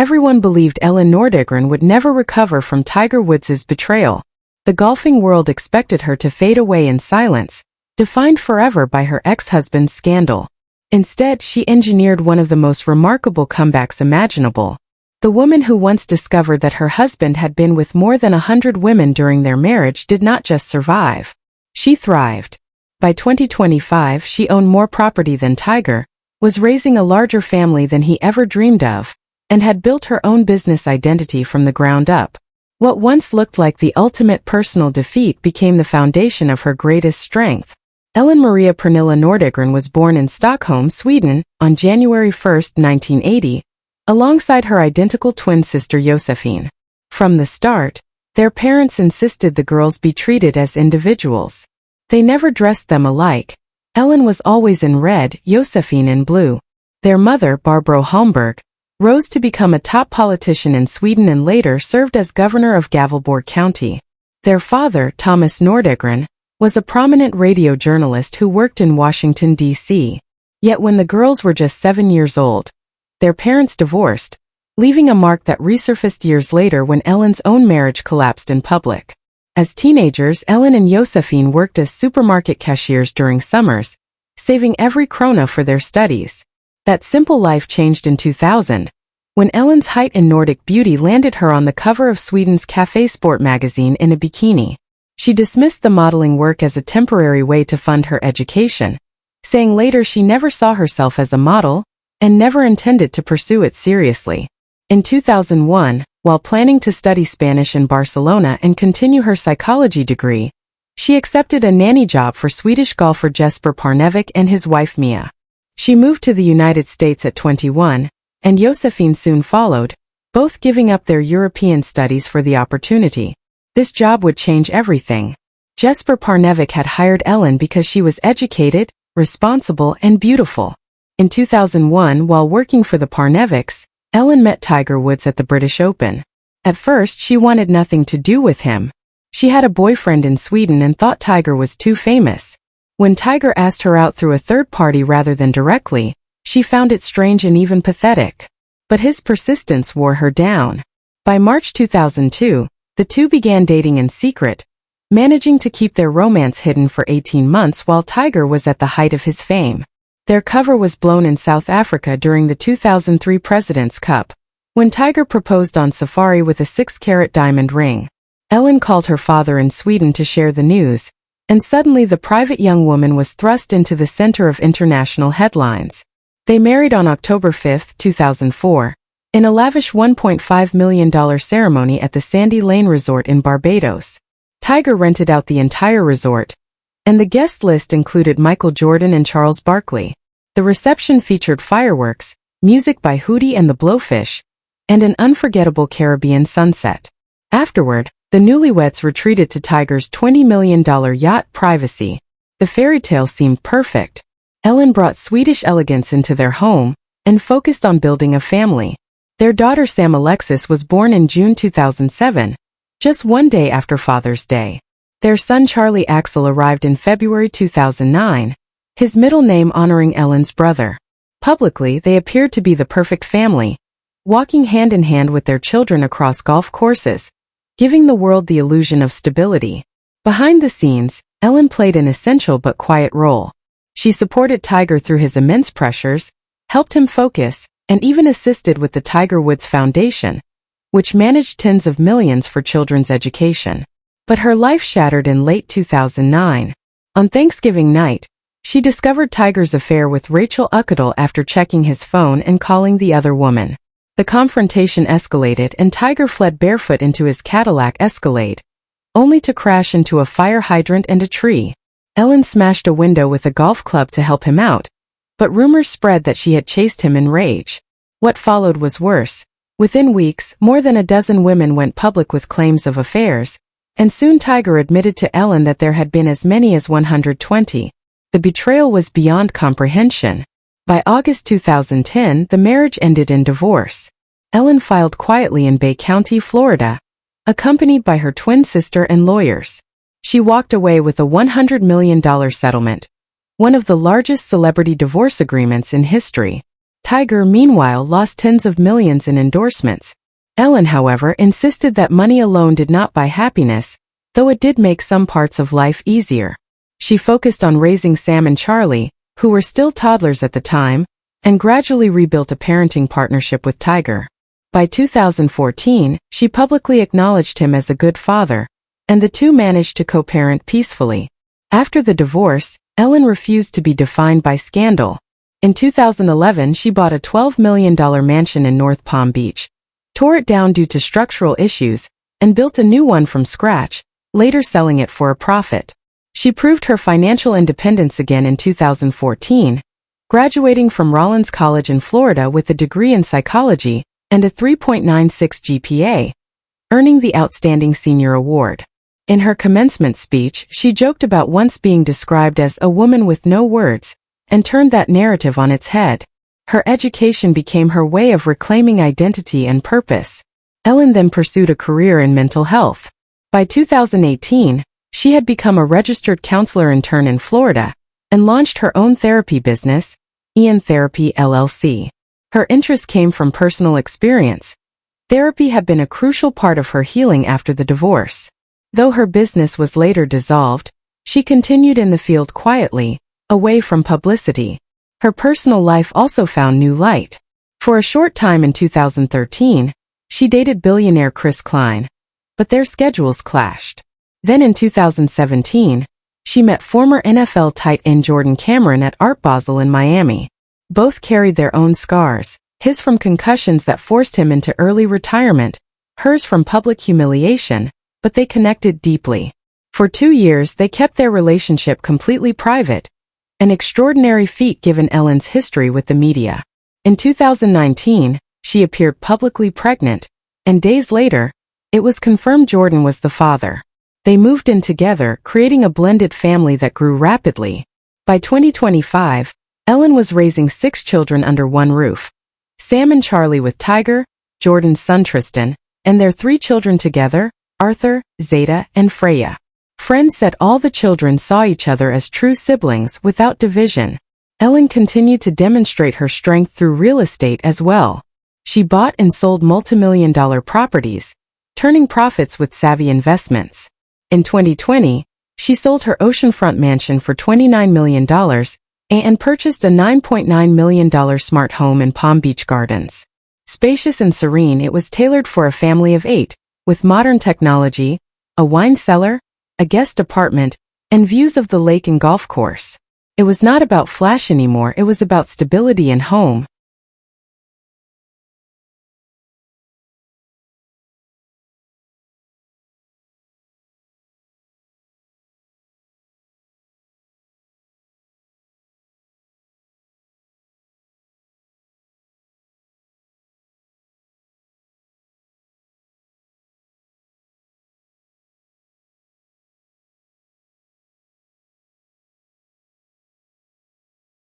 Everyone believed Elin Nordegren would never recover from Tiger Woods' betrayal. The golfing world expected her to fade away in silence, defined forever by her ex-husband's scandal. Instead, she engineered one of the most remarkable comebacks imaginable. The woman who once discovered that her husband had been with more than 100 women during their marriage did not just survive. She thrived. By 2025, she owned more property than Tiger, was raising a larger family than he ever dreamed of, and had built her own business identity from the ground up. What once looked like the ultimate personal defeat became the foundation of her greatest strength. Elin Maria Pernilla Nordegren was born in Stockholm, Sweden, on January 1, 1980, alongside her identical twin sister Josephine. From the start, their parents insisted the girls be treated as individuals. They never dressed them alike. Elin was always in red, Josephine in blue. Their mother, Barbro Holmberg, rose to become a top politician in Sweden and later served as governor of Gävleborg County. Their father, Thomas Nordegren, was a prominent radio journalist who worked in Washington, D.C. Yet when the girls were just 7 years old, their parents divorced, leaving a mark that resurfaced years later when Elin's own marriage collapsed in public. As teenagers, Elin and Josephine worked as supermarket cashiers during summers, saving every krona for their studies. That simple life changed in 2000, when Elin's height and Nordic beauty landed her on the cover of Sweden's Café Sport magazine in a bikini. She dismissed the modeling work as a temporary way to fund her education, saying later she never saw herself as a model and never intended to pursue it seriously. In 2001, while planning to study Spanish in Barcelona and continue her psychology degree, she accepted a nanny job for Swedish golfer Jesper Parnevik and his wife Mia. She moved to the United States at 21, and Josephine soon followed, both giving up their European studies for the opportunity. This job would change everything. Jesper Parnevik had hired Elin because she was educated, responsible, and beautiful. In 2001, while working for the Parneviks, Elin met Tiger Woods at the British Open. At first, she wanted nothing to do with him. She had a boyfriend in Sweden and thought Tiger was too famous. When Tiger asked her out through a third party rather than directly, she found it strange and even pathetic. But his persistence wore her down. By March 2002, the two began dating in secret, managing to keep their romance hidden for 18 months while Tiger was at the height of his fame. Their cover was blown in South Africa during the 2003 President's Cup, when Tiger proposed on safari with a 6-carat diamond ring. Elin called her father in Sweden to share the news, and suddenly the private young woman was thrust into the center of international headlines. They married on October 5, 2004, in a lavish $1.5 million ceremony at the Sandy Lane Resort in Barbados. Tiger rented out the entire resort, and the guest list included Michael Jordan and Charles Barkley. The reception featured fireworks, music by Hootie and the Blowfish, and an unforgettable Caribbean sunset. Afterward, the newlyweds retreated to Tiger's $20 million yacht Privacy. The fairy tale seemed perfect. Elin brought Swedish elegance into their home and focused on building a family. Their daughter Sam Alexis was born in June 2007, just one day after Father's Day. Their son Charlie Axel arrived in February 2009, his middle name honoring Elin's brother. Publicly, they appeared to be the perfect family, walking hand in hand with their children across golf courses, giving the world the illusion of stability. Behind the scenes, Elin played an essential but quiet role. She supported Tiger through his immense pressures, helped him focus, and even assisted with the Tiger Woods Foundation, which managed tens of millions for children's education. But her life shattered in late 2009. On Thanksgiving night, she discovered Tiger's affair with Rachel Uckadal after checking his phone and calling the other woman. The confrontation escalated and Tiger fled barefoot into his Cadillac Escalade, only to crash into a fire hydrant and a tree. Elin smashed a window with a golf club to help him out, but rumors spread that she had chased him in rage. What followed was worse. Within weeks, more than a dozen women went public with claims of affairs, and soon Tiger admitted to Elin that there had been as many as 120. The betrayal was beyond comprehension. By August 2010, the marriage ended in divorce. Elin filed quietly in Bay County, Florida, accompanied by her twin sister and lawyers. She walked away with a $100 million settlement, one of the largest celebrity divorce agreements in history. Tiger, meanwhile, lost tens of millions in endorsements. Elin, however, insisted that money alone did not buy happiness, though it did make some parts of life easier. She focused on raising Sam and Charlie, who were still toddlers at the time, and gradually rebuilt a parenting partnership with Tiger. By 2014, she publicly acknowledged him as a good father, and the two managed to co-parent peacefully. After the divorce, Elin refused to be defined by scandal. In 2011, she bought a $12 million mansion in North Palm Beach, tore it down due to structural issues, and built a new one from scratch, later selling it for a profit. She proved her financial independence again in 2014, graduating from Rollins College in Florida with a degree in psychology and a 3.96 GPA, earning the Outstanding Senior Award. In her commencement speech, she joked about once being described as a woman with no words, and turned that narrative on its head. Her education became her way of reclaiming identity and purpose. Elin then pursued a career in mental health. By 2018, she had become a registered counselor intern in Florida and launched her own therapy business, Elin Therapy LLC. Her interest came from personal experience. Therapy had been a crucial part of her healing after the divorce. Though her business was later dissolved, she continued in the field quietly, away from publicity. Her personal life also found new light. For a short time in 2013, she dated billionaire Chris Klein, but their schedules clashed. Then in 2017, she met former NFL tight end Jordan Cameron at Art Basel in Miami. Both carried their own scars, his from concussions that forced him into early retirement, hers from public humiliation, but they connected deeply. For 2 years they kept their relationship completely private, an extraordinary feat given Elin's history with the media. In 2019, she appeared publicly pregnant, and days later, it was confirmed Jordan was the father. They moved in together, creating a blended family that grew rapidly. By 2025, Elin was raising 6 children under one roof. Sam and Charlie with Tiger, Jordan's son Tristan, and their 3 children together, Arthur, Zeta, and Freya. Friends said all the children saw each other as true siblings without division. Elin continued to demonstrate her strength through real estate as well. She bought and sold multimillion-dollar properties, turning profits with savvy investments. In 2020, she sold her oceanfront mansion for $29 million and purchased a $9.9 million smart home in Palm Beach Gardens. Spacious and serene, it was tailored for a family of 8, with modern technology, a wine cellar, a guest apartment, and views of the lake and golf course. It was not about flash anymore, it was about stability and home.